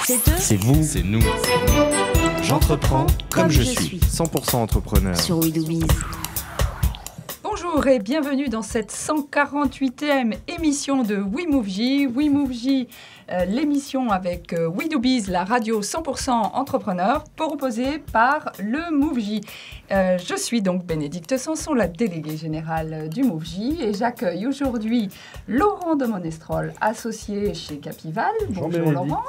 C'est eux. C'est vous. C'est nous. J'entreprends comme je suis. 100% entrepreneur. Sur We Do Biz. Bonjour et bienvenue dans cette 148e émission de We Move J. We Move J, l'émission avec We Do Biz, la radio 100% entrepreneur, proposée par le Move J. Je suis donc Bénédicte Sanson, la déléguée générale du Move J, et j'accueille aujourd'hui Laurent de Monestrol, associé chez Capival. Bonjour Laurent.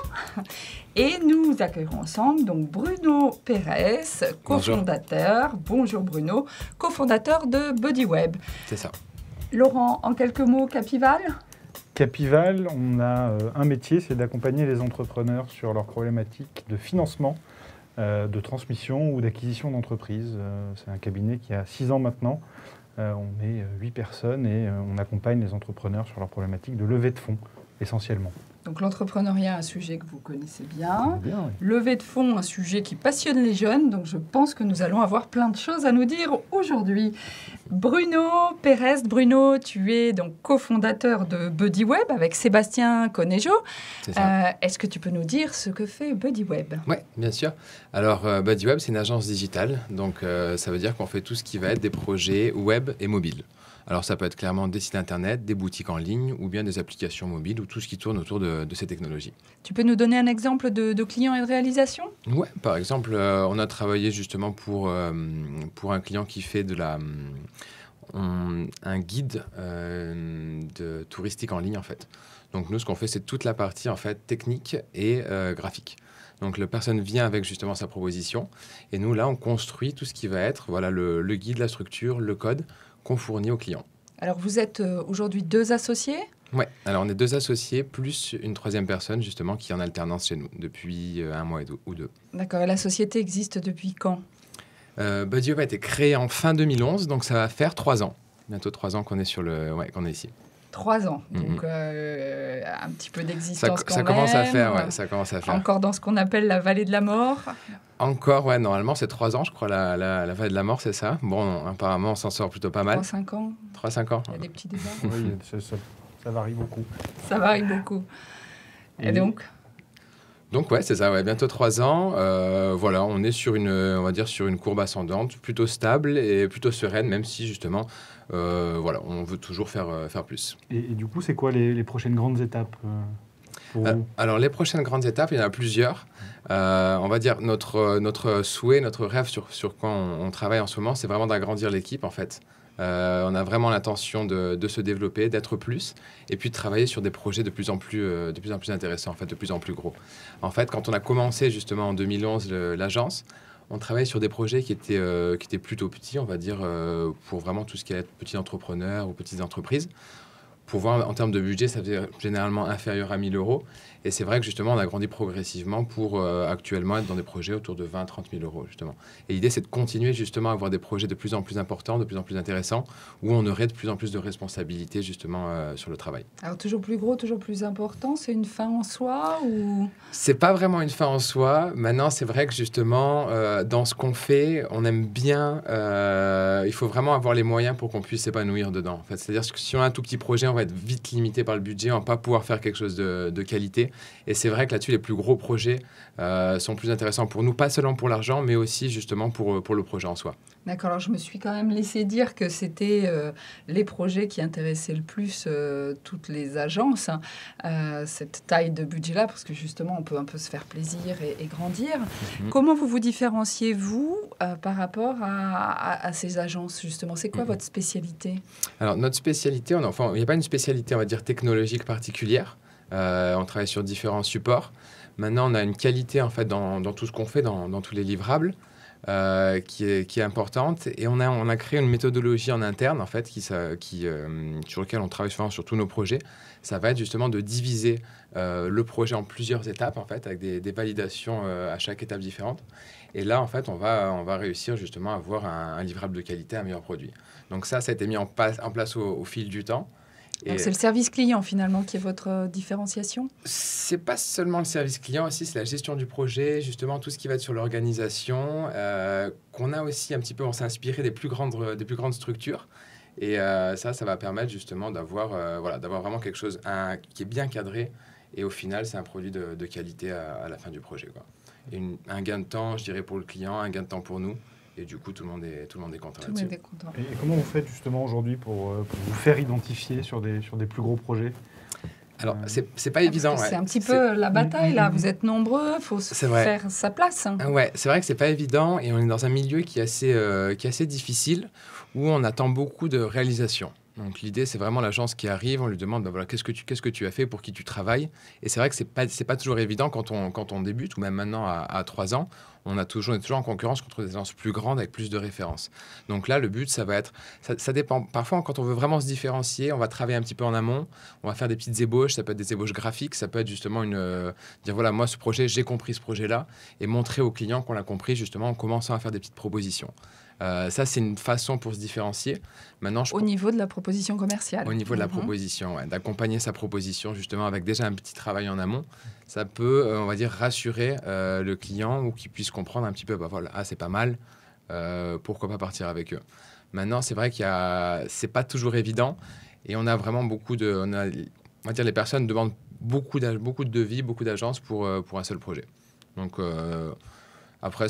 Et nous accueillerons ensemble donc Bruno Pérez, cofondateur. Bonjour Bruno, cofondateur de BuddyWeb. C'est ça. Laurent, en quelques mots, Capival ? Capival, on a un métier, c'est d'accompagner les entrepreneurs sur leurs problématiques de financement, de transmission ou d'acquisition d'entreprise. C'est un cabinet qui a 6 ans maintenant. On est 8 personnes et on accompagne les entrepreneurs sur leurs problématiques de levée de fonds, essentiellement. Donc l'entrepreneuriat, un sujet que vous connaissez bien. Bien, oui. Levée de fonds, un sujet qui passionne les jeunes. Donc je pense que nous allons avoir plein de choses à nous dire aujourd'hui. Bruno Pérez, Bruno, tu es donc cofondateur de BuddyWeb avec Sébastien Conejo. C'est ça. Est-ce que tu peux nous dire ce que fait BuddyWeb ? Oui, bien sûr. Alors, BuddyWeb, c'est une agence digitale. Donc, ça veut dire qu'on fait tout ce qui va être des projets web et mobiles. Alors, ça peut être clairement des sites internet, des boutiques en ligne ou bien des applications mobiles ou tout ce qui tourne autour de ces technologies. Tu peux nous donner un exemple de clients et de réalisation ? Ouais, par exemple, on a travaillé justement pour un client qui fait un guide de touristique en ligne, en fait. Donc, nous, ce qu'on fait, c'est toute la partie, en fait, technique et graphique. Donc, la personne vient avec justement sa proposition. Et nous, là, on construit tout ce qui va être voilà, le guide, la structure, le code qu'on fournit aux clients. Alors, vous êtes aujourd'hui 2 associés ? Oui, alors on est 2 associés, plus une 3e personne, justement, qui est en alternance chez nous, depuis 1 mois ou 2. D'accord. Et la société existe depuis quand ? BuddyWeb a été créé en fin 2011, donc ça va faire 3 ans. Bientôt 3 ans qu'on est, qu'on est ici. 3 ans, donc un petit peu d'existence quand ça même. commence à faire, ouais, ça commence à faire. Encore dans ce qu'on appelle la vallée de la mort. Encore, ouais, normalement c'est 3 ans, je crois, la vallée de la mort, c'est ça. Bon, apparemment, on s'en sort plutôt pas mal. 3-5 ans. 3-5 ans. Il y a des petits débats. Oui, ça varie beaucoup. Ça varie beaucoup. Et donc ouais, c'est ça, ouais, bientôt 3 ans. Voilà, on est sur on va dire sur une courbe ascendante, plutôt stable et plutôt sereine, même si justement, voilà, on veut toujours faire plus. Et du coup, c'est quoi les prochaines grandes étapes pour vous ? Alors, les prochaines grandes étapes, il y en a plusieurs. On va dire notre souhait, notre rêve sur quoi on travaille en ce moment, c'est vraiment d'agrandir l'équipe, en fait. On a vraiment l'intention de se développer, d'être plus, et puis de travailler sur des projets de plus en plus intéressants, en fait, de plus en plus gros. En fait, quand on a commencé justement en 2011 l'agence, on travaillait sur des projets qui étaient plutôt petits, on va dire, pour vraiment tout ce qui est petits entrepreneurs ou petites entreprises. Pour voir en termes de budget, ça faisait généralement inférieur à 1 000 €. Et c'est vrai que justement, on a grandi progressivement pour actuellement être dans des projets autour de 20 000 à 30 000 €, justement. Et l'idée, c'est de continuer justement à avoir des projets de plus en plus importants, de plus en plus intéressants, où on aurait de plus en plus de responsabilités justement sur le travail. Alors, toujours plus gros, toujours plus important, c'est une fin en soi ou... C'est pas vraiment une fin en soi. Maintenant, c'est vrai que justement, dans ce qu'on fait, on aime bien... il faut vraiment avoir les moyens pour qu'on puisse s'épanouir dedans. En fait. C'est-à-dire que si on a un tout petit projet, on va être vite limité par le budget, on va pas pouvoir faire quelque chose de qualité. Et c'est vrai que là-dessus, les plus gros projets sont plus intéressants pour nous, pas seulement pour l'argent, mais aussi justement pour le projet en soi. D'accord, alors je me suis quand même laissé dire que c'était les projets qui intéressaient le plus toutes les agences, cette taille de budget-là, parce que justement, on peut un peu se faire plaisir et grandir. Comment vous vous différenciez, vous, par rapport à ces agences, justement ? C'est quoi votre spécialité ? Alors, notre spécialité, il n'y a pas une spécialité, on va dire, technologique particulière. On travaille sur différents supports. Maintenant, on a une qualité, en fait, dans tout ce qu'on fait, dans tous les livrables, qui est importante. Et on a créé une méthodologie en interne, en fait, sur laquelle on travaille souvent sur tous nos projets. Ça va être justement de diviser le projet en plusieurs étapes, en fait, avec des validations à chaque étape différente. Et là, en fait, on va réussir justement à avoir un livrable de qualité, un meilleur produit. Donc ça a été mis en place au fil du temps. Donc c'est le service client finalement qui est votre différenciation ? C'est pas seulement le service client aussi, c'est la gestion du projet, justement tout ce qui va être sur l'organisation, qu'on a aussi un petit peu, on s'est inspiré des plus grandes structures. Et ça va permettre justement d'avoir vraiment quelque chose qui est bien cadré Et au final, c'est un produit de qualité à la fin du projet, quoi. Et un gain de temps, je dirais, pour le client, un gain de temps pour nous. Et du coup, tout le monde est content là-dessus. Et comment vous faites justement aujourd'hui pour vous faire identifier sur des plus gros projets ? Alors, c'est pas évident. C'est un petit peu la bataille, là. Vous êtes nombreux, il faut faire sa place. Ouais, c'est vrai que c'est pas évident. Et on est dans un milieu qui est assez difficile, où on attend beaucoup de réalisation. Donc l'idée, c'est vraiment l'agence qui arrive, on lui demande voilà, qu'est-ce que tu as fait, pour qui tu travailles. Et c'est vrai que c'est pas toujours évident quand on débute, ou même maintenant à 3 ans, on est toujours en concurrence contre des agences plus grandes avec plus de références. Donc là, le but, ça va être, ça dépend. Parfois, quand on veut vraiment se différencier, on va travailler un petit peu en amont, on va faire des petites ébauches, ça peut être des ébauches graphiques, ça peut être justement dire voilà, moi ce projet, j'ai compris ce projet-là, et montrer aux clients qu'on l'a compris justement en commençant à faire des petites propositions. Ça, c'est une façon pour se différencier. Maintenant, au niveau de la proposition commerciale. Au niveau de la proposition, ouais, d'accompagner sa proposition justement avec déjà un petit travail en amont, ça peut, on va dire, rassurer le client ou qu'il puisse comprendre un petit peu, voilà, c'est pas mal, pourquoi pas partir avec eux. Maintenant, c'est vrai c'est pas toujours évident et on a vraiment on va dire, les personnes demandent beaucoup de devis, beaucoup d'agences pour un seul projet. Donc après,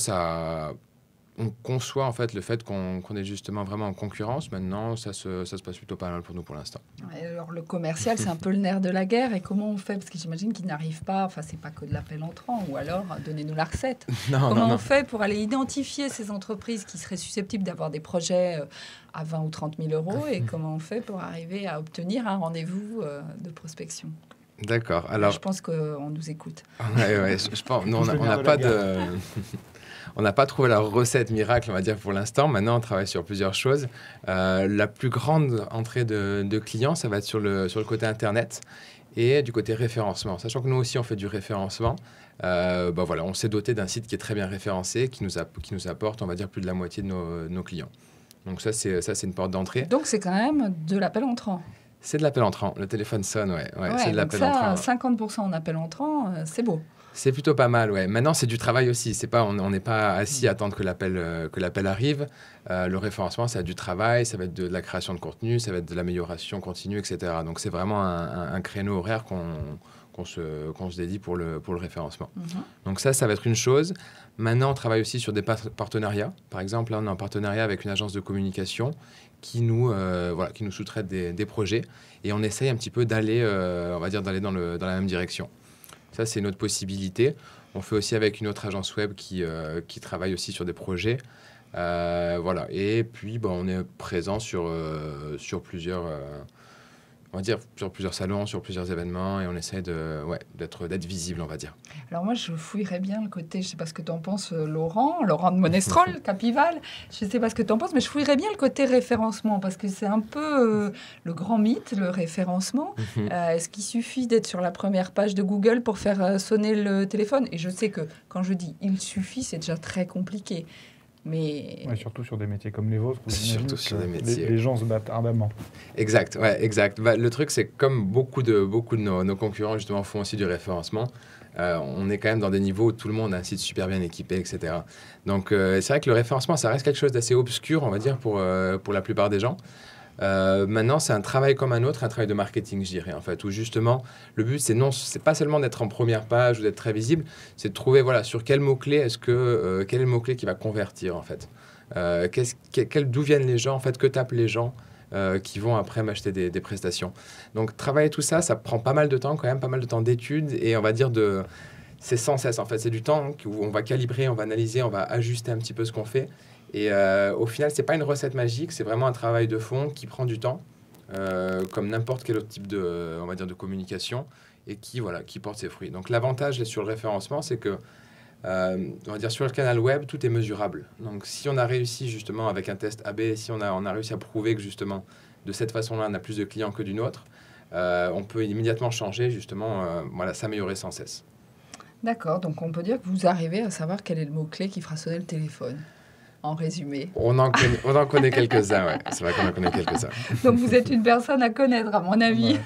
on conçoit en fait le fait qu'on est justement vraiment en concurrence. Maintenant, ça se passe plutôt pas mal pour nous pour l'instant. Alors le commercial, c'est un peu le nerf de la guerre. Et comment on fait ? Parce que j'imagine qu'ils n'arrivent pas, enfin c'est pas que de l'appel entrant, ou alors donnez-nous la recette. Comment on fait pour aller identifier ces entreprises qui seraient susceptibles d'avoir des projets à 20 ou 30 000 euros et comment on fait pour arriver à obtenir un rendez-vous de prospection ? D'accord. Alors, je pense qu'on nous écoute. Ouais, je pense. Nous, on n'a pas de... On n'a pas trouvé la recette miracle, on va dire, pour l'instant. Maintenant, on travaille sur plusieurs choses. La plus grande entrée de clients, ça va être sur le côté Internet et du côté référencement. Sachant que nous aussi, on fait du référencement. Voilà, on s'est doté d'un site qui est très bien référencé, qui nous apporte, on va dire, plus de la moitié de nos clients. Donc ça, c'est une porte d'entrée. Donc, c'est quand même de l'appel entrant. C'est de l'appel entrant. Le téléphone sonne, ouais c'est de l'appel entrant. 50% en appel entrant, c'est beau. C'est plutôt pas mal, ouais. Maintenant, c'est du travail aussi. On n'est pas assis à attendre que l'appel arrive. Le référencement, ça va être du travail, ça va être de la création de contenu, ça va être de l'amélioration continue, etc. Donc, c'est vraiment un créneau horaire qu'on se dédie pour le référencement. Donc, ça va être une chose. Maintenant, on travaille aussi sur des partenariats. Par exemple, là, on est en partenariat avec une agence de communication qui nous sous-traite des projets. Et on essaye un petit peu d'aller dans la même direction. Ça, c'est une autre possibilité. On fait aussi avec une autre agence web qui travaille aussi sur des projets. Voilà. Et puis, on est présent sur plusieurs... on va dire sur plusieurs salons, sur plusieurs événements, et on essaie d'être visible, on va dire. Alors moi, je fouillerais bien le côté, je ne sais pas ce que tu en penses, Laurent de Monestrol, Capival, je ne sais pas ce que tu en penses, mais je fouillerais bien le côté référencement, parce que c'est un peu le grand mythe, le référencement. Est-ce qu'il suffit d'être sur la première page de Google pour faire sonner le téléphone ? Et je sais que quand je dis « il suffit », c'est déjà très compliqué. Mais... Ouais, surtout sur des métiers comme les vôtres, où surtout sur des métiers. Les gens se battent ardemment. Exact. Le truc, c'est que comme beaucoup de nos concurrents justement font aussi du référencement, on est quand même dans des niveaux où tout le monde a un site super bien équipé, etc. Donc c'est vrai que le référencement, ça reste quelque chose d'assez obscur, on va dire, pour la plupart des gens. Maintenant, c'est un travail comme un autre, un travail de marketing, je dirais, en fait, où justement, le but, c'est pas seulement d'être en première page ou d'être très visible, c'est de trouver, sur quel mot-clé quel est le mot-clé qui va convertir, en fait. D'où viennent les gens, en fait, que tapent les gens qui vont après m'acheter des prestations. Donc, travailler tout ça, ça prend pas mal de temps, quand même, pas mal de temps d'études, et on va dire c'est sans cesse, en fait. C'est du temps où on va calibrer, on va analyser, on va ajuster un petit peu ce qu'on fait. Et au final, c'est pas une recette magique, c'est vraiment un travail de fond qui prend du temps, comme n'importe quel autre type de communication, et qui porte ses fruits. Donc l'avantage sur le référencement, c'est que on va dire sur le canal web, tout est mesurable. Donc si on a réussi justement avec un test AB, si on a réussi à prouver que justement de cette façon-là, on a plus de clients que d'une autre, on peut immédiatement changer justement, s'améliorer sans cesse. D'accord, donc on peut dire que vous arrivez à savoir quel est le mot-clé qui fera sonner le téléphone. En résumé. On en connaît quelques-uns, ouais. C'est vrai qu'on en connaît quelques-uns. Donc vous êtes une personne à connaître, à mon avis.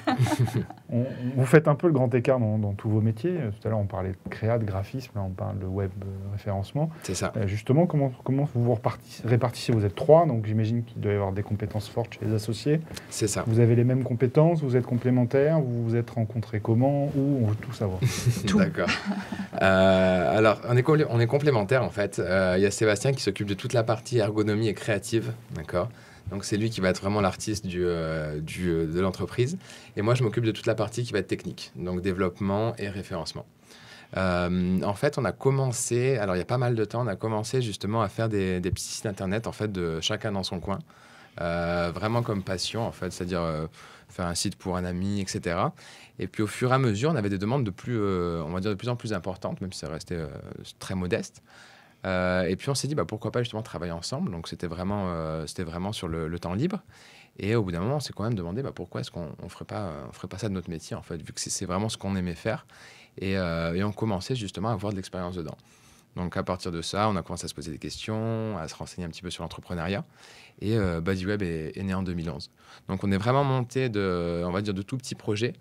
Vous faites un peu le grand écart dans tous vos métiers. Tout à l'heure, on parlait de créa, de graphisme, là, on parle de web référencement. C'est ça. Justement, comment vous répartissez? Vous êtes 3, donc j'imagine qu'il doit y avoir des compétences fortes chez les associés. C'est ça. Vous avez les mêmes compétences, vous êtes complémentaires, vous vous êtes rencontrés comment? Où? On veut tout savoir. Tout. D'accord. Alors, on est complémentaires, en fait. Il y a Sébastien qui s'occupe de toute la partie ergonomie et créative, d'accord? Donc, c'est lui qui va être vraiment l'artiste de l'entreprise. Et moi, je m'occupe de toute la partie qui va être technique, donc développement et référencement. En fait, on a commencé, alors il y a pas mal de temps, on a commencé justement à faire des petits sites internet, en fait, de chacun dans son coin. Vraiment comme passion, en fait, c'est-à-dire faire un site pour un ami, etc. Et puis, au fur et à mesure, on avait des demandes on va dire de plus en plus importantes, même si ça restait très modeste. Et puis on s'est dit pourquoi pas justement travailler ensemble. Donc c'était vraiment sur le temps libre. Et au bout d'un moment, on s'est quand même demandé pourquoi est-ce qu'on ferait pas ça de notre métier, en fait, vu que c'est vraiment ce qu'on aimait faire. Et on commençait justement à avoir de l'expérience dedans. Donc à partir de ça, on a commencé à se poser des questions, à se renseigner un petit peu sur l'entrepreneuriat. Et Bodyweb est né en 2011. Donc on est vraiment monté on va dire, de tout petits projets.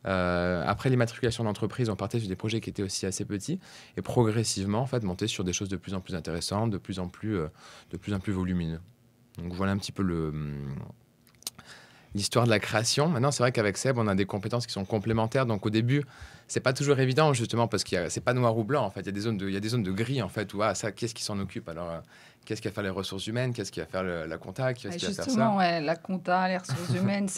Après l'immatriculation d'entreprise, on partait sur des projets qui étaient aussi assez petits et progressivement, en fait, monter sur des choses de plus en plus intéressantes, de plus en plus volumineux. Donc voilà un petit peu l'histoire de la création. Maintenant, c'est vrai qu'avec Seb, on a des compétences qui sont complémentaires. Donc au début, c'est pas toujours évident, justement, parce que c'est pas noir ou blanc, en fait. Il y a des zones de gris, en fait, où ça, qu'est-ce qui s'en occupe? Alors, qu'est-ce qui va faire les ressources humaines? Qu'est-ce qui va faire la compta? Qu'est-ce qui va faire ça? Justement, la compta, les ressources humaines,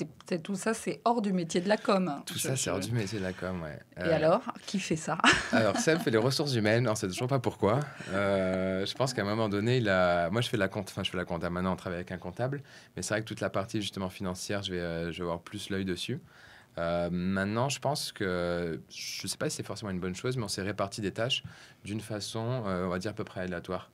tout ça, c'est hors du métier de la com. Tout ça, c'est hors du métier de la com, ouais. Et alors, qui fait ça? Alors, Seb fait les ressources humaines. On ne sait toujours pas pourquoi. Je pense qu'à un moment donné, moi, je fais la compta. Maintenant, on travaille avec un comptable. Mais c'est vrai que toute la partie, justement, financière, je vais avoir plus l'œil dessus. Maintenant, je pense que, je ne sais pas si c'est forcément une bonne chose, mais on s'est réparti des tâches d'une façon, on va dire, à peu près aléatoire.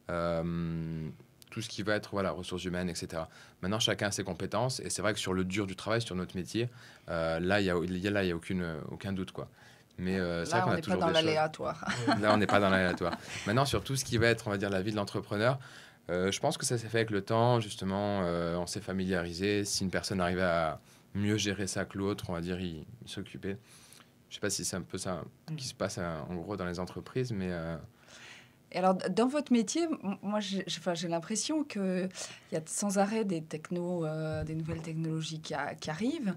Tout ce qui va être ressources humaines, etc. Maintenant, chacun a ses compétences. Et c'est vrai que sur le dur du travail, sur notre métier, là, il y a aucun doute, quoi. Mais c'est vrai qu'on a toujours des choses. Là, on n'est pas dans l'aléatoire. Là, on n'est pas dans l'aléatoire. Maintenant, sur tout ce qui va être, on va dire, la vie de l'entrepreneur, je pense que ça s'est fait avec le temps. Justement, on s'est familiarisé. Si une personne arrivait à mieux gérer ça que l'autre, on va dire, il s'occupait. Je ne sais pas si c'est un peu ça qui se passe en gros dans les entreprises, mais... Et alors, dans votre métier, moi, j'ai l'impression qu'il y a sans arrêt des nouvelles technologies qui arrivent.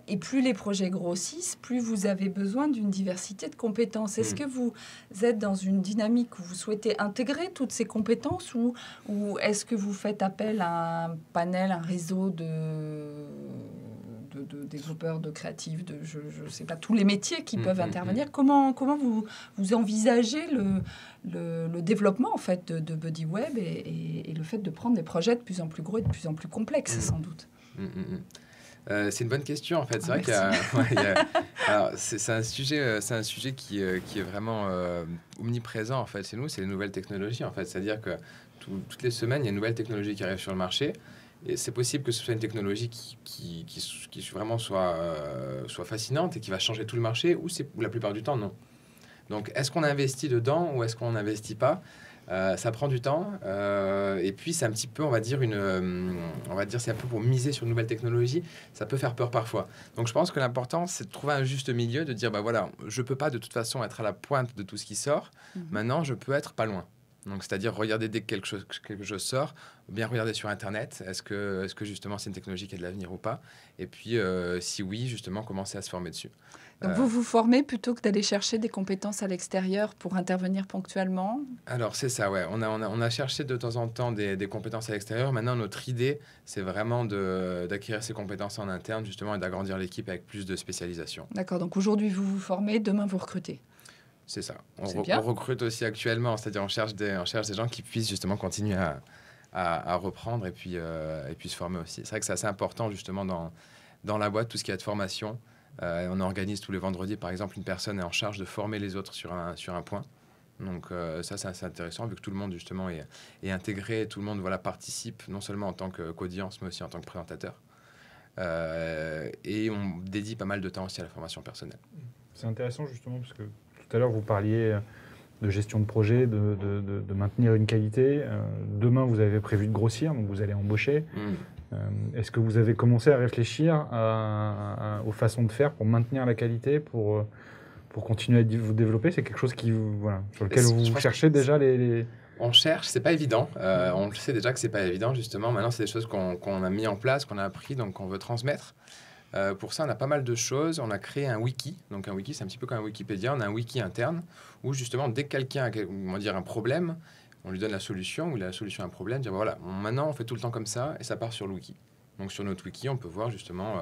Et plus les projets grossissent, plus vous avez besoin d'une diversité de compétences. Est-ce que vous êtes dans une dynamique où vous souhaitez intégrer toutes ces compétences ou est-ce que vous faites appel à un panel, un réseau de développeurs, de créatifs, je ne sais pas, tous les métiers qui peuvent intervenir. Comment vous envisagez le développement en fait de Bodyweb et le fait de prendre des projets de plus en plus gros et de plus en plus complexes, sans doute? C'est une bonne question en fait. C'est vrai qu'il alors, c'est un sujet qui est vraiment omniprésent en fait chez nous. C'est les nouvelles technologies en fait. C'est-à-dire que toutes les semaines, il y a une nouvelle technologie qui arrive sur le marché. Et c'est possible que ce soit une technologie qui vraiment soit fascinante et qui va changer tout le marché, ou la plupart du temps, non. Donc, est-ce qu'on investit dedans ou est-ce qu'on n'investit pas? Ça prend du temps. Et puis, c'est un petit peu, on va dire, c'est un peu pour miser sur une nouvelle technologie. Ça peut faire peur parfois. Donc, je pense que l'important, c'est de trouver un juste milieu, de dire, je ne peux pas de toute façon être à la pointe de tout ce qui sort. Maintenant, je peux être pas loin. Donc, c'est-à-dire regarder dès que quelque chose sort, ou bien regarder sur Internet, est-ce que justement c'est une technologie qui a de l'avenir ou pas? Et puis, si oui, justement, commencer à se former dessus. Donc, vous vous formez plutôt que d'aller chercher des compétences à l'extérieur pour intervenir ponctuellement? Alors, c'est ça, ouais. On a cherché de temps en temps des compétences à l'extérieur. Maintenant, notre idée, c'est vraiment d'acquérir ces compétences en interne, justement, et d'agrandir l'équipe avec plus de spécialisation. D'accord. Donc, aujourd'hui, vous vous formez, demain, vous recrutez? C'est ça. On recrute aussi actuellement, c'est-à-dire on cherche des gens qui puissent justement continuer à reprendre et puis se former aussi. C'est vrai que c'est assez important justement dans la boîte, tout ce qui est de formation. On organise tous les vendredis, par exemple, une personne est en charge de former les autres sur un point. Donc ça, c'est assez intéressant vu que tout le monde justement est intégré, tout le monde participe non seulement en tant qu'audience, mais aussi en tant que présentateur. Et on dédie pas mal de temps aussi à la formation personnelle. C'est intéressant justement parce que tout à l'heure, vous parliez de gestion de projet, de maintenir une qualité. Demain, vous avez prévu de grossir, donc vous allez embaucher. Est-ce que vous avez commencé à réfléchir aux façons de faire pour maintenir la qualité, pour continuer à vous développer? C'est quelque chose sur lequel vous cherchez déjà les... On cherche, c'est pas évident. On sait déjà que c'est pas évident, justement. Maintenant, c'est des choses qu'on a mis en place, qu'on a appris, donc qu'on veut transmettre. Pour ça, on a pas mal de choses. On a créé un wiki. Donc, un wiki, c'est un petit peu comme un Wikipédia. On a un wiki interne où, justement, dès que quelqu'un a un problème, on lui donne la solution, ou il a la solution à un problème, dire voilà, maintenant, on fait tout le temps comme ça, et ça part sur le wiki. Donc, sur notre wiki, on peut voir, justement,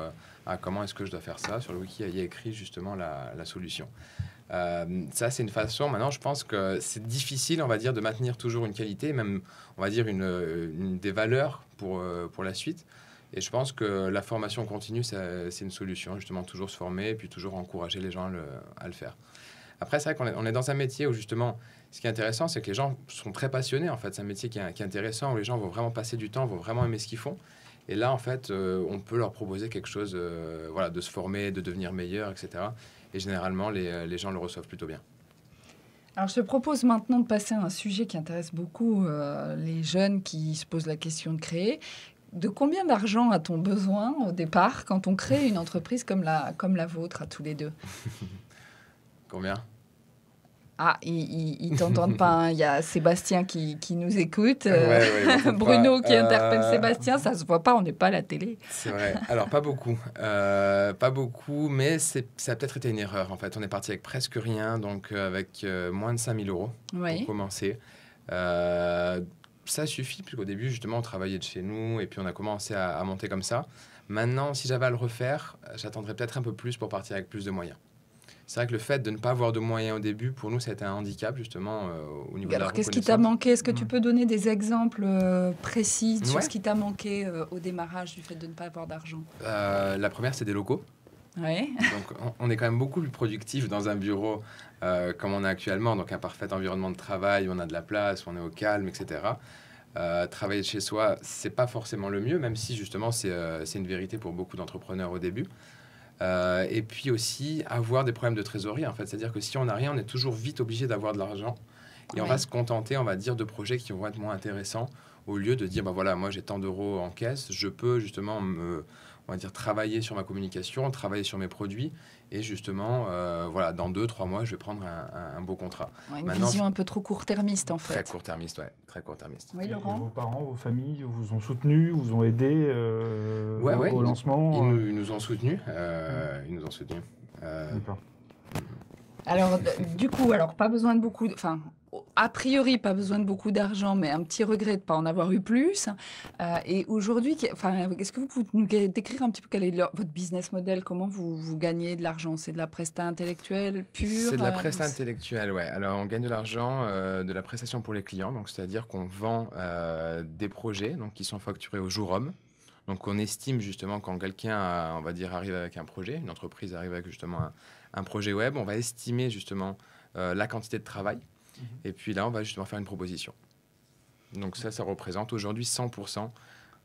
comment est-ce que je dois faire ça. Sur le wiki, il y a écrit, justement, la solution. Ça, c'est une façon. Maintenant, je pense que c'est difficile, on va dire, de maintenir toujours une qualité, même, on va dire, des valeurs pour la suite. Et je pense que la formation continue, c'est une solution, justement, toujours se former et puis toujours encourager les gens à le faire. Après, c'est vrai qu'on est dans un métier où, justement, ce qui est intéressant, c'est que les gens sont très passionnés, en fait. C'est un métier qui est intéressant, où les gens vont vraiment passer du temps, vont vraiment aimer ce qu'ils font. Et là, en fait, on peut leur proposer quelque chose, de se former, de devenir meilleur, etc. Et généralement, les gens le reçoivent plutôt bien. Alors, je te propose maintenant de passer à un sujet qui intéresse beaucoup les jeunes qui se posent la question de créer. De combien d'argent a-t-on besoin au départ quand on crée une entreprise comme la vôtre, à tous les deux? Combien? Ah, ils t'entendent pas. Hein. Il y a Sébastien qui nous écoute. Ouais, Bruno qui interpelle Sébastien. Ça se voit pas, on n'est pas à la télé. C'est vrai. Alors, pas beaucoup. Pas beaucoup, mais ça a peut-être été une erreur, en fait. On est parti avec presque rien, donc avec moins de 5 000 € pour commencer. Ça suffit, puisqu'au début, justement, on travaillait de chez nous, et puis on a commencé à monter comme ça. Maintenant, si j'avais à le refaire, j'attendrais peut-être un peu plus pour partir avec plus de moyens. C'est vrai que le fait de ne pas avoir de moyens au début, pour nous, ça a été un handicap, justement, au niveau de la reconnaissance. Alors, qu'est-ce qui t'a manqué? Est-ce que tu peux donner des exemples précis sur ce qui t'a manqué au démarrage du fait de ne pas avoir d'argent? La première, c'est des locaux. Ouais. Donc, on est quand même beaucoup plus productif dans un bureau comme on a actuellement. Donc, un parfait environnement de travail, où on a de la place, où on est au calme, etc. Travailler de chez soi, c'est pas forcément le mieux, même si, justement, c'est une vérité pour beaucoup d'entrepreneurs au début. Et puis aussi avoir des problèmes de trésorerie, en fait. C'est-à-dire que si on n'a rien, on est toujours vite obligé d'avoir de l'argent. Et on va se contenter, on va dire, de projets qui vont être moins intéressants, au lieu de dire, voilà, moi j'ai tant d'euros en caisse, je peux justement on va dire, travailler sur ma communication, travailler sur mes produits, et justement, dans 2-3 mois, je vais prendre un beau contrat. Ouais, une vision un peu trop court-termiste, en fait. Très court-termiste, ouais. Très court-termiste. Oui, Laurent. Et vos parents, vos familles vous ont soutenu, vous ont aidé au lancement? Ils nous ont soutenus. D'accord. Alors, du coup, pas besoin de beaucoup... Enfin, a priori, pas besoin de beaucoup d'argent, mais un petit regret de ne pas en avoir eu plus. Et aujourd'hui, est-ce que vous pouvez nous décrire un petit peu quel est votre business model? Comment vous gagnez de l'argent? C'est de la presta intellectuelle pure? C'est de la presta intellectuelle, ouais. Alors, on gagne de l'argent de la prestation pour les clients. Donc, c'est-à-dire qu'on vend des projets donc, qui sont facturés au jour homme. Donc, on estime justement quand quelqu'un, on va dire, arrive avec un projet, une entreprise arrive avec justement un projet web, on va estimer justement la quantité de travail. Et puis là, on va justement faire une proposition. Donc ça représente aujourd'hui 100%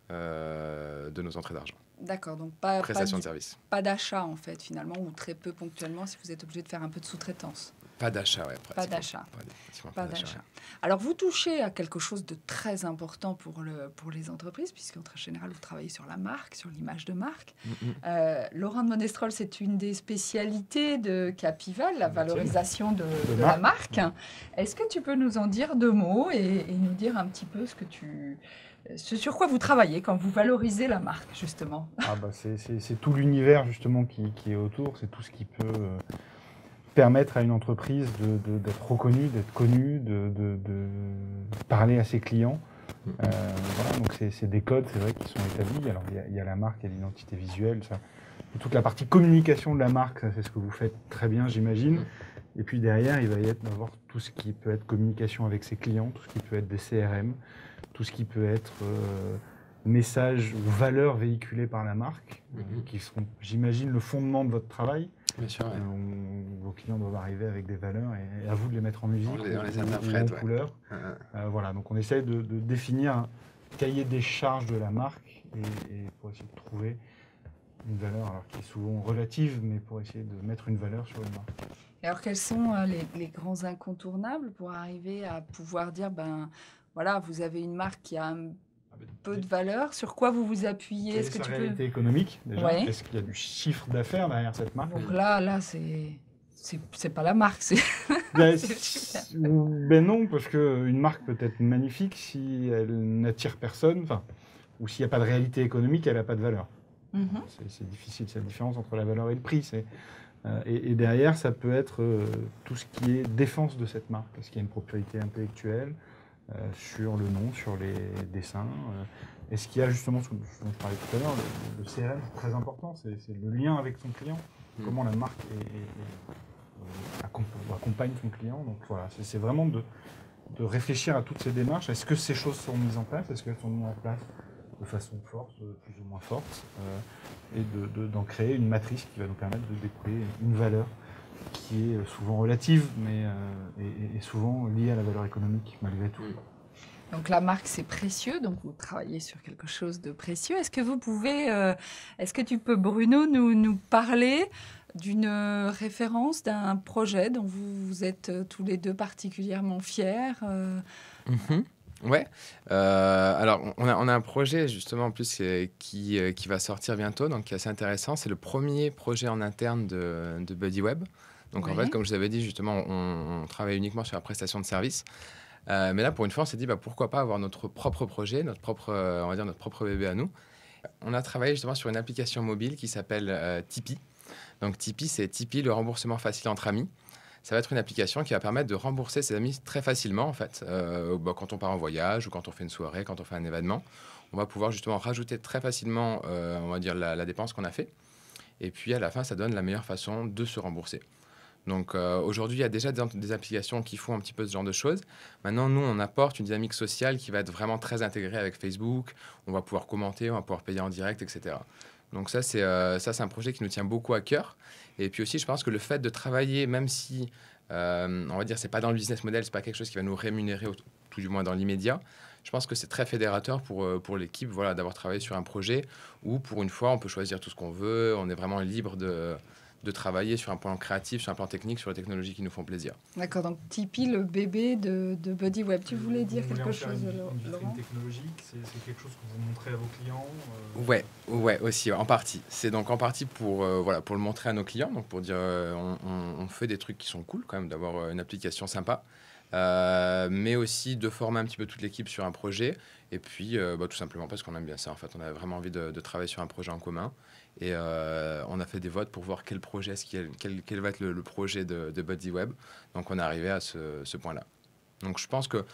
de nos entrées d'argent. D'accord, donc prestation de service. Pas d'achat en fait finalement, ou très peu ponctuellement si vous êtes obligé de faire un peu de sous-traitance. Pas d'achat, ouais. Pas d'achat. Pas d'achat. Ouais. Alors vous touchez à quelque chose de très important pour les entreprises, puisqu'en général vous travaillez sur la marque, sur l'image de marque. Laurent de Monestrol, c'est une des spécialités de Capival, la valorisation de la marque. Est-ce que tu peux nous en dire 2 mots et nous dire un petit peu ce sur quoi vous travaillez quand vous valorisez la marque, justement? C'est tout l'univers, justement, qui est autour. C'est tout ce qui peut permettre à une entreprise d'être reconnue, d'être connue, de parler à ses clients. Donc c'est des codes, c'est vrai, qui sont établis. Alors, il y a la marque, il y a l'identité visuelle. Et toute la partie communication de la marque, ça, c'est ce que vous faites très bien, j'imagine. Et puis derrière, il va y avoir tout ce qui peut être communication avec ses clients, tout ce qui peut être des CRM, tout ce qui peut être messages ou valeurs véhiculées par la marque, qui seront, j'imagine, le fondement de votre travail. Bien sûr, ouais. Vos clients doivent arriver avec des valeurs et à vous de les mettre en musique, on les interprète, en couleur. Donc on essaye de définir un cahier des charges de la marque et pour essayer de trouver une valeur, alors qui est souvent relative, mais pour essayer de mettre une valeur sur une marque. Alors quels sont les grands incontournables pour arriver à pouvoir dire, vous avez une marque qui a peu de valeur. Sur quoi vous vous appuyez? Quelle est sa réalité économique, déjà? Ouais. Est-ce qu'il y a du chiffre d'affaires derrière cette marque? Donc là, c'est pas la marque, c'est... Ben non, parce qu'une marque peut être magnifique si elle n'attire personne, ou s'il n'y a pas de réalité économique, elle n'a pas de valeur. C'est difficile, c'est la différence entre la valeur et le prix. Et derrière, ça peut être tout ce qui est défense de cette marque, parce qu'il y a une propriété intellectuelle sur le nom, sur les dessins. Est-ce qu'il y a justement, ce dont je parlais tout à l'heure, le CRM, c'est très important, c'est le lien avec son client, comment la marque accompagne son client. Donc voilà, c'est vraiment de réfléchir à toutes ces démarches. Est-ce que ces choses sont mises en place? Est-ce qu'elles sont mises en place de façon forte, plus ou moins forte, et d'en créer une matrice qui va nous permettre de découler une valeur qui est souvent relative, mais et souvent liée à la valeur économique malgré tout. Donc la marque, c'est précieux, donc vous travaillez sur quelque chose de précieux. Est-ce que tu peux, Bruno, nous parler d'une référence, d'un projet dont vous êtes tous les deux particulièrement fiers? Ouais. Alors, on a un projet justement en plus qui va sortir bientôt, donc qui est assez intéressant. C'est le premier projet en interne de BuddyWeb. Donc en fait, comme je vous avais dit, justement, on travaille uniquement sur la prestation de service. Mais là, pour une fois, on s'est dit pourquoi pas avoir notre propre projet, notre propre bébé à nous. On a travaillé justement sur une application mobile qui s'appelle Tipeee. Donc Tipeee, c'est Tipeee, le remboursement facile entre amis. Ça va être une application qui va permettre de rembourser ses amis très facilement, en fait. Quand on part en voyage ou quand on fait une soirée, quand on fait un événement, on va pouvoir justement rajouter très facilement, on va dire, la dépense qu'on a fait. Et puis, à la fin, ça donne la meilleure façon de se rembourser. Donc, aujourd'hui, il y a déjà des applications qui font un petit peu ce genre de choses. Maintenant, nous, on apporte une dynamique sociale qui va être vraiment très intégrée avec Facebook. On va pouvoir commenter, on va pouvoir payer en direct, etc. Donc ça, c'est un projet qui nous tient beaucoup à cœur. Et puis aussi, je pense que le fait de travailler, même si, on va dire, c'est pas dans le business model, c'est pas quelque chose qui va nous rémunérer, tout du moins dans l'immédiat, je pense que c'est très fédérateur pour l'équipe, voilà, d'avoir travaillé sur un projet où, pour une fois, on peut choisir tout ce qu'on veut, on est vraiment libre de travailler sur un plan créatif, sur un plan technique, sur les technologies qui nous font plaisir. D'accord, donc Tipeee, le bébé de BuddyWeb. Tu voulais dire quelque chose, Laurent? Technologique, c'est quelque chose que vous montrez à vos clients Ouais, aussi, en partie. C'est donc en partie pour le montrer à nos clients, donc pour dire on fait des trucs qui sont cool quand même, d'avoir une application sympa, mais aussi de former un petit peu toute l'équipe sur un projet, et puis tout simplement parce qu'on aime bien ça. En fait, on a vraiment envie de travailler sur un projet en commun, et on a fait des votes pour voir quel va être le projet de BuddyWeb. Donc on est arrivé à ce point-là. Donc je pense que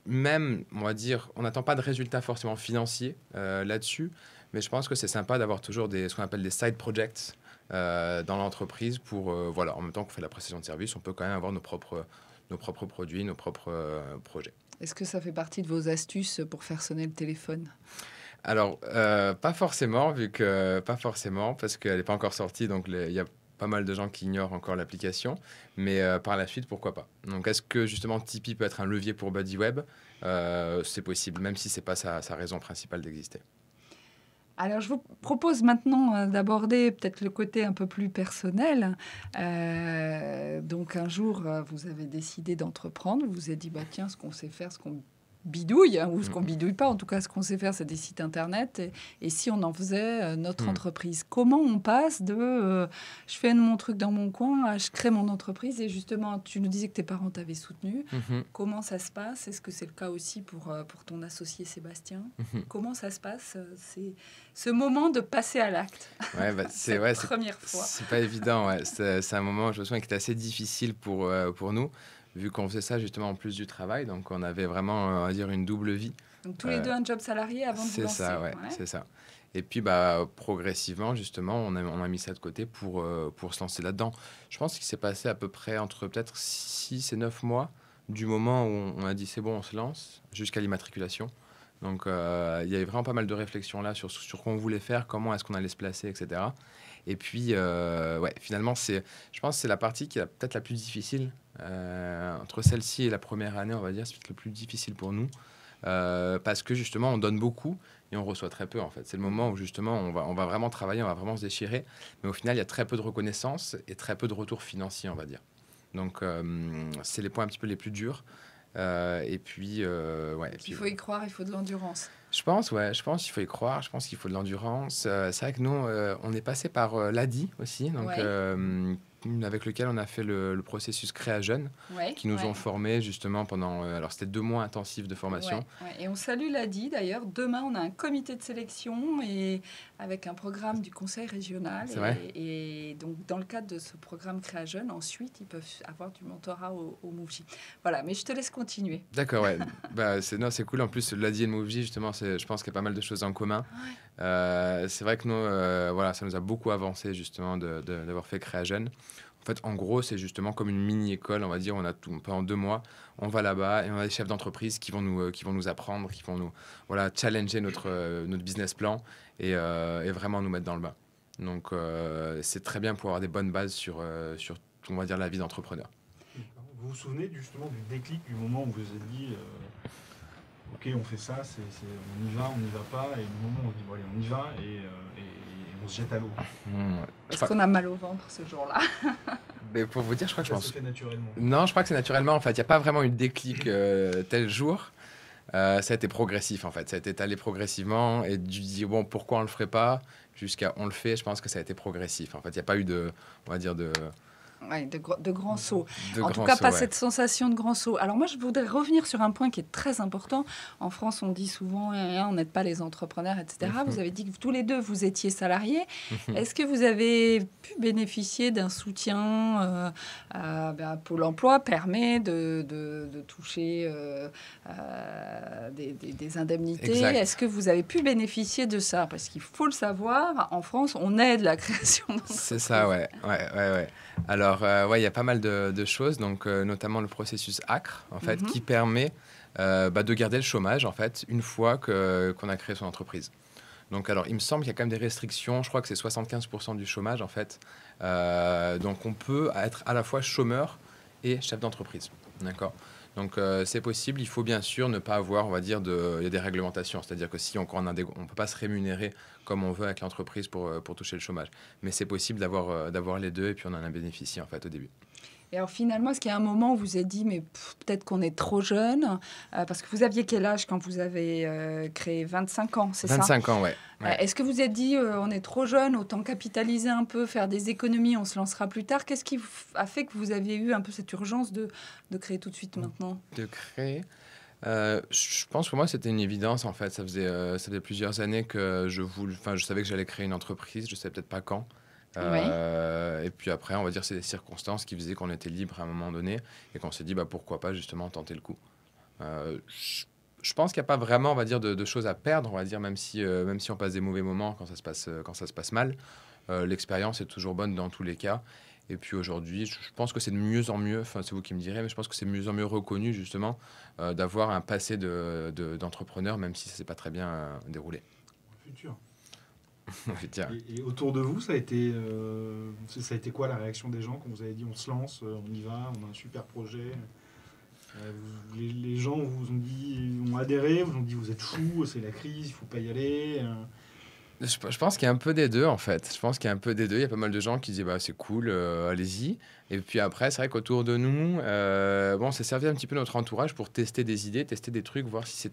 même, on va dire, on n'attend pas de résultats forcément financiers là-dessus, mais je pense que c'est sympa d'avoir toujours ce qu'on appelle des side projects dans l'entreprise pour, en même temps qu'on fait la prestation de service, on peut quand même avoir nos propres produits, nos propres projets. Est-ce que ça fait partie de vos astuces pour faire sonner le téléphone? Alors, pas forcément, parce qu'elle n'est pas encore sortie, donc il y a pas mal de gens qui ignorent encore l'application, mais par la suite, pourquoi pas. Donc, est-ce que justement Tipeee peut être un levier pour BuddyWeb? C'est possible, même si ce n'est pas sa raison principale d'exister. Alors, je vous propose maintenant d'aborder peut-être le côté un peu plus personnel. Donc, un jour, vous avez décidé d'entreprendre. Vous vous êtes dit, tiens, ce qu'on sait faire, ce qu'on bidouille, ou ce qu'on bidouille pas, en tout cas, ce qu'on sait faire, c'est des sites internet. Et si on en faisait notre entreprise? Comment on passe de je fais mon truc dans mon coin à je crée mon entreprise? Et justement, tu nous disais que tes parents t'avaient soutenu. Comment ça se passe? Est-ce que c'est le cas aussi pour ton associé Sébastien? Comment ça se passe? C'est ce moment de passer à l'acte. Ouais, c'est première fois. C'est pas évident. Ouais. C'est un moment, je me souviens, qui était assez difficile pour nous, vu qu'on faisait ça justement en plus du travail. Donc, on avait vraiment, on va dire, une double vie. Donc, tous les deux un job salarié avant de vous lancer. C'est ça, ouais, c'est ça. Et puis, progressivement, justement, on a mis ça de côté pour se lancer là-dedans. Je pense qu'il s'est passé à peu près entre peut-être 6 et 9 mois du moment où on a dit c'est bon, on se lance, jusqu'à l'immatriculation. Donc, il y avait vraiment pas mal de réflexions là sur quoi on voulait faire, comment est-ce qu'on allait se placer, etc. Et puis, finalement, je pense que c'est la partie qui est peut-être la plus difficile. Entre celle-ci et la première année, on va dire, c'est peut-être le plus difficile pour nous. Parce que, justement, on donne beaucoup et on reçoit très peu, en fait. C'est le moment où, justement, on va vraiment travailler, on va vraiment se déchirer. Mais au final, il y a très peu de reconnaissance et très peu de retour financier, on va dire. Donc, c'est les points un petit peu les plus durs. Et puis, Il faut y croire, il faut de l'endurance. Je pense qu'il faut y croire. Je pense qu'il faut de l'endurance. C'est vrai que nous, on est passé par l'ADI aussi, donc, avec lequel on a fait le processus Créa Jeune, qui nous ont formés justement pendant... alors, c'était 2 mois intensifs de formation. Et on salue l'ADI, d'ailleurs. Demain, on a un comité de sélection et avec un programme du conseil régional. Et donc, dans le cadre de ce programme Créa Jeune, ensuite, ils peuvent avoir du mentorat au MoveJ. Voilà, mais je te laisse continuer. D'accord, ouais. C'est cool. En plus, l'ADI et le MoveJ, justement, je pense qu'il y a pas mal de choses en commun. C'est vrai que nous, ça nous a beaucoup avancé, justement, d'avoir fait Créa Jeune. En fait, en gros, c'est justement comme une mini-école, on va dire. On a pendant 2 mois, on va là-bas et on a des chefs d'entreprise qui vont nous apprendre, qui vont nous challenger notre business plan et vraiment nous mettre dans le bain. Donc, c'est très bien pour avoir des bonnes bases sur on va dire, la vie d'entrepreneur. Vous vous souvenez justement du déclic, du moment où vous vous êtes dit ok, on fait ça, on y va pas, et du moment où on se dit bon, allez, on y va et on se jette à l'eau. Est-ce qu'on a mal au ventre ce jour-là? Mais pour vous dire, je crois que ça se fait naturellement. Non, je crois que c'est naturellement. En fait, il n'y a pas vraiment eu de déclic tel jour. Ça a été progressif, en fait. Ça a été étalé progressivement. Et du dire, bon, pourquoi on ne le ferait pas jusqu'à on le fait, je pense que ça a été progressif. En fait, il n'y a pas eu de grands sauts. En tout cas, pas cette sensation de grand saut. Alors moi, je voudrais revenir sur un point qui est très important. En France, on dit souvent, on n'aide pas les entrepreneurs, etc. Vous avez dit que tous les deux, vous étiez salariés. Est-ce que vous avez pu bénéficier d'un soutien Pôle emploi permet de toucher des indemnités. Exact. Est-ce que vous avez pu bénéficier de ça? Parce qu'il faut le savoir, en France, on aide la création d'entreprises. C'est ça, ouais. Alors, il y a pas mal de choses, donc notamment le processus ACRE, en fait, qui permet de garder le chômage, en fait, une fois qu'on a créé son entreprise. Donc, alors, il me semble qu'il y a quand même des restrictions. Je crois que c'est 75% du chômage, en fait. Donc, on peut être à la fois chômeur et chef d'entreprise. D'accord ? Donc, c'est possible. Il faut bien sûr ne pas avoir, on va dire, il y a des réglementations. C'est-à-dire que si on ne peut pas se rémunérer comme on veut avec l'entreprise pour toucher le chômage. Mais c'est possible d'avoir les deux et puis on en a bénéficié, en fait, au début. Et alors finalement, est-ce qu'il y a un moment où vous vous êtes dit, mais peut-être qu'on est trop jeune parce que vous aviez quel âge quand vous avez créé 25 ans, c'est ça? 25 ans, ouais. Est-ce que vous vous êtes dit, on est trop jeune, autant capitaliser un peu, faire des économies, on se lancera plus tard? Qu'est-ce qui a fait que vous aviez eu un peu cette urgence de créer tout de suite maintenant? De créer je pense que pour moi, c'était une évidence, en fait. Ça faisait plusieurs années que je savais que j'allais créer une entreprise, je ne savais peut-être pas quand. Et puis après, on va dire, c'est des circonstances qui faisaient qu'on était libre à un moment donné et qu'on s'est dit, pourquoi pas justement tenter le coup. Je pense qu'il n'y a pas vraiment, on va dire, de choses à perdre, on va dire, même si on passe des mauvais moments quand ça se passe mal. L'expérience est toujours bonne dans tous les cas. Et puis aujourd'hui, je pense que c'est de mieux en mieux, enfin c'est vous qui me direz, mais je pense que c'est de mieux en mieux reconnu justement d'avoir un passé d'entrepreneur, même si ça ne s'est pas très bien déroulé. Futur. Et autour de vous, ça a été quoi la réaction des gens quand vous avez dit on se lance, on y va, on a un super projet? Les gens ont adhéré, vous ont dit vous êtes fous, c'est la crise, il ne faut pas y aller. Je pense qu'il y a un peu des deux, en fait. Il y a pas mal de gens qui disent c'est cool, allez-y. Et puis après, c'est vrai qu'autour de nous, ça servait un petit peu notre entourage pour tester des idées, tester des trucs, voir si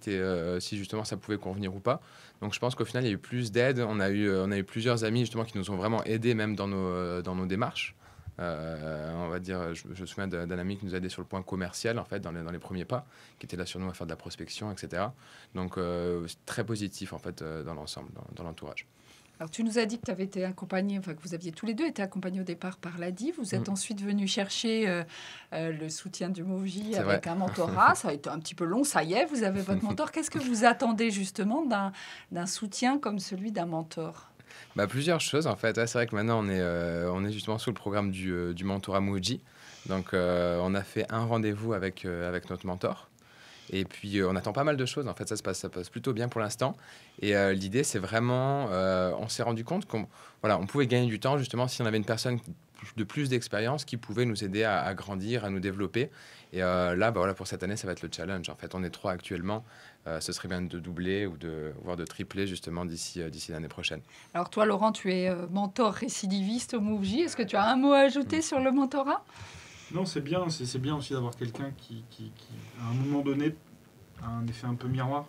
justement ça pouvait convenir ou pas. Donc je pense qu'au final, il y a eu plus d'aide. On a eu plusieurs amis justement qui nous ont vraiment aidés même dans nos démarches. On va dire, je me souviens d'un ami qui nous a aidé sur le point commercial, en fait, dans les premiers pas, qui était là sur nous à faire de la prospection, etc. Donc, c'est très positif, en fait, dans l'ensemble, dans l'entourage. Alors, tu nous as dit que tu avais été accompagné, que vous aviez tous les deux été accompagnés au départ par l'ADI. Vous êtes ensuite venu chercher le soutien du MoveJ avec un mentorat. Ça a été un petit peu long, ça y est, vous avez votre mentor. Qu'est-ce que vous attendez justement d'un soutien comme celui d'un mentor? Plusieurs choses, en fait. C'est vrai que maintenant, on est justement sous le programme du mentorat MoveJ. Donc, on a fait un rendez-vous avec notre mentor. Et puis, on attend pas mal de choses. En fait, ça passe plutôt bien pour l'instant. Et l'idée, c'est vraiment... on s'est rendu compte qu'on pouvait gagner du temps, justement, si on avait une personne de plus d'expérience qui pouvait nous aider à grandir, à nous développer. Et là, pour cette année, ça va être le challenge. En fait, on est 3 actuellement. Ce serait bien de doubler voire de tripler, justement, d'ici l'année prochaine. Alors, toi, Laurent, tu es mentor récidiviste au MoveJ. Est-ce que tu as un mot à ajouter sur le mentorat ? Non, c'est bien aussi d'avoir quelqu'un qui, à un moment donné, a un effet un peu miroir.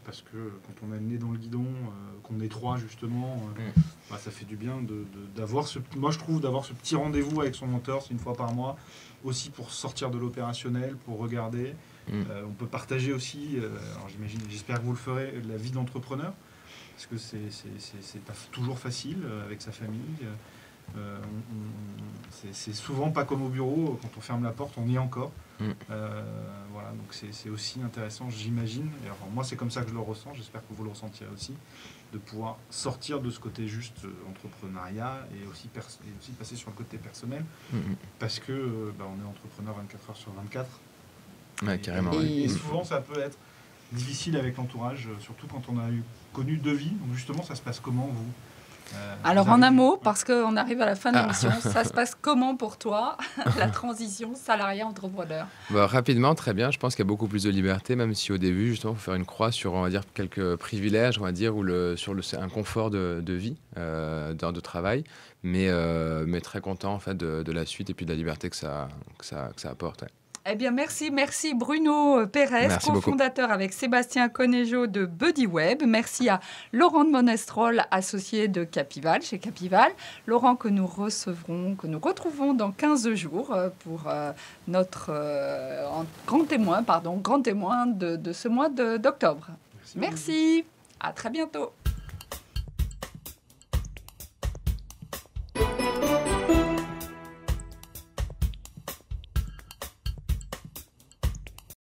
Parce que quand on a le nez dans le guidon, qu'on est 3 justement, ça fait du bien d'avoir moi je trouve d'avoir ce petit rendez-vous avec son mentor, c'est une fois par mois, aussi pour sortir de l'opérationnel, pour regarder. On peut partager aussi, alors j'espère que vous le ferez, la vie d'entrepreneur, parce que c'est pas toujours facile avec sa famille. C'est souvent pas comme au bureau, quand on ferme la porte, on y est encore. Voilà, donc c'est aussi intéressant, j'imagine. Et alors, moi, c'est comme ça que je le ressens, j'espère que vous le ressentirez aussi, de pouvoir sortir de ce côté juste entrepreneuriat et aussi passer sur le côté personnel, parce que on est entrepreneur 24 heures sur 24. Ouais, carrément. Et souvent, ça peut être difficile avec l'entourage, surtout quand on a connu 2 vies. Donc justement, ça se passe comment, vous ? Alors en un mot, parce qu'on arrive à la fin de l'émission, ça se passe comment pour toi, la transition salariat-entrepreneur ? Rapidement, très bien. Je pense qu'il y a beaucoup plus de liberté, même si au début, justement, il faut faire une croix sur, on va dire, quelques privilèges, on va dire, ou un confort de vie, d'heures de travail, mais très content en fait de la suite et puis de la liberté que ça apporte. Ouais. Eh bien, merci Bruno Pérez, cofondateur avec Sébastien Conejo de BuddyWeb. Merci à Laurent de Monestrol, associé de Capival, chez Capival. Laurent que nous retrouvons dans 15 jours pour notre grand témoin de ce mois d'octobre. Merci. À très bientôt.